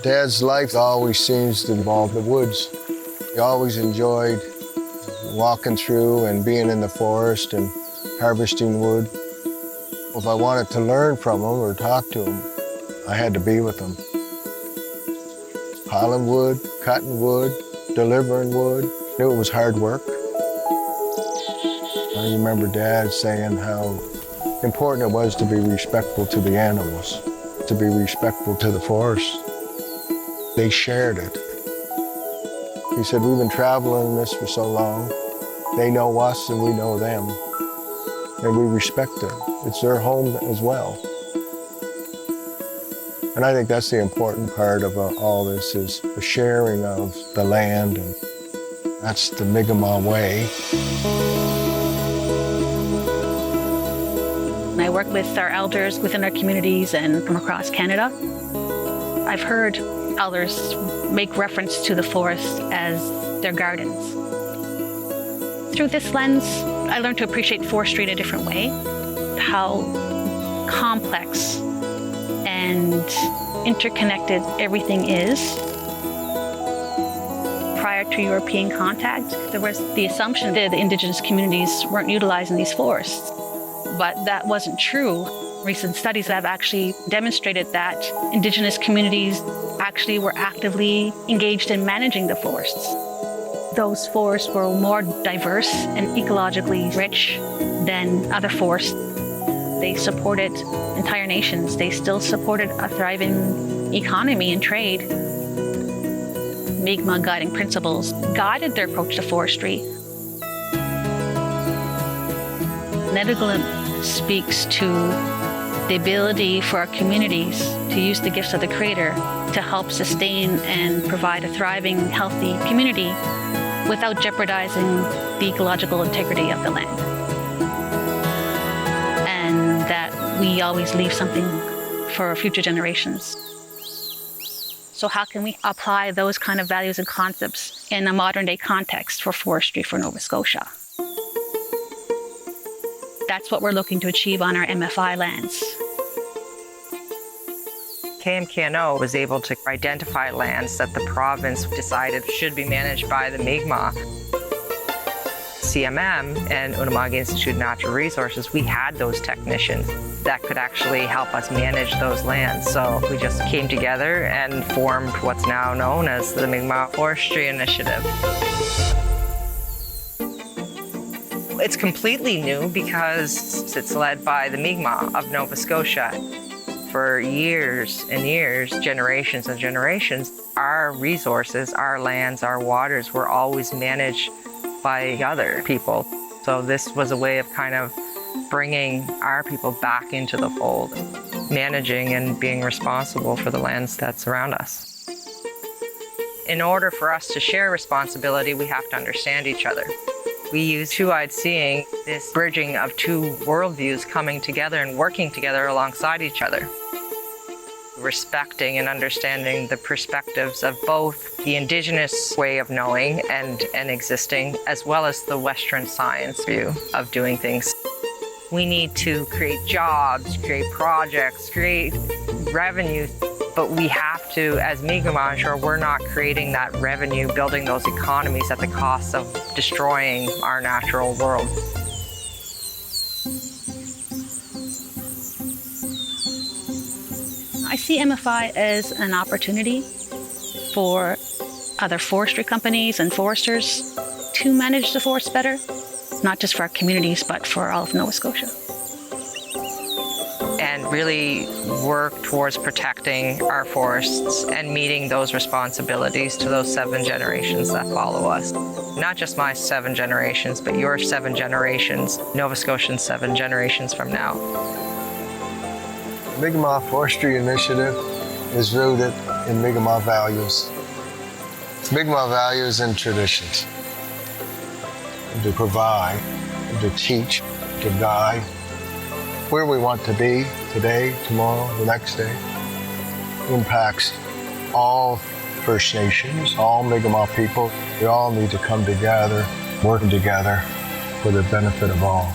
Dad's life always seems to involve the woods. He always enjoyed walking through and being in the forest and harvesting wood. If I wanted to learn from him or talk to him, I had to be with him. Piling wood, cutting wood, delivering wood. Knew it was hard work. I remember Dad saying how important it was to be respectful to the animals, to be respectful to the forest. They shared it. He said, we've been traveling this for so long. They know us and we know them. And we respect them. It's their home as well. And I think that's the important part of all this is the sharing of the land, and that's the Mi'kmaq way. I work with our elders within our communities and from across Canada. I've heard elders make reference to the forest as their gardens. Through this lens, I learned to appreciate forestry in a different way, how complex and interconnected everything is. Prior to European contact, there was the assumption that the Indigenous communities weren't utilizing these forests, but that wasn't true. Recent studies have actually demonstrated that Indigenous communities actually were actively engaged in managing the forests. Those forests were more diverse and ecologically rich than other forests. They supported entire nations. They still supported a thriving economy and trade. Mi'kmaq guiding principles guided their approach to forestry. Nedigalim speaks to the ability for our communities to use the gifts of the Creator to help sustain and provide a thriving, healthy community without jeopardizing the ecological integrity of the land. And that we always leave something for future generations. So how can we apply those kind of values and concepts in a modern day context for forestry for Nova Scotia? That's what we're looking to achieve on our MFI lands. KMKNO was able to identify lands that the province decided should be managed by the Mi'kmaq. CMM and Unama'ki Institute of Natural Resources, we had those technicians that could actually help us manage those lands. So we just came together and formed what's now known as the Mi'kmaq Forestry Initiative. It's completely new because it's led by the Mi'kmaq of Nova Scotia. For years and years, generations and generations, our resources, our lands, our waters were always managed by other people. So this was a way of kind of bringing our people back into the fold, managing and being responsible for the lands that surround us. In order for us to share responsibility, we have to understand each other. We use two-eyed seeing, this bridging of two worldviews coming together and working together alongside each other. Respecting and understanding the perspectives of both the Indigenous way of knowing and existing, as well as the Western science view of doing things. We need to create jobs, create projects, create revenue, but we have to, as Mi'kmaq, ensure we're not creating that revenue, building those economies at the cost of destroying our natural world. I see MFI as an opportunity for other forestry companies and foresters to manage the forest better, not just for our communities, but for all of Nova Scotia. And really work towards protecting our forests and meeting those responsibilities to those 7 generations that follow us. Not just my 7 generations, but your 7 generations, Nova Scotians 7 generations from now. The Mi'kmaq Forestry Initiative is rooted in Mi'kmaq values. Mi'kmaq values and traditions. To provide, to teach, to guide where we want to be today, tomorrow, the next day. Impacts all First Nations, all Mi'kmaq people. We all need to come together, working together for the benefit of all.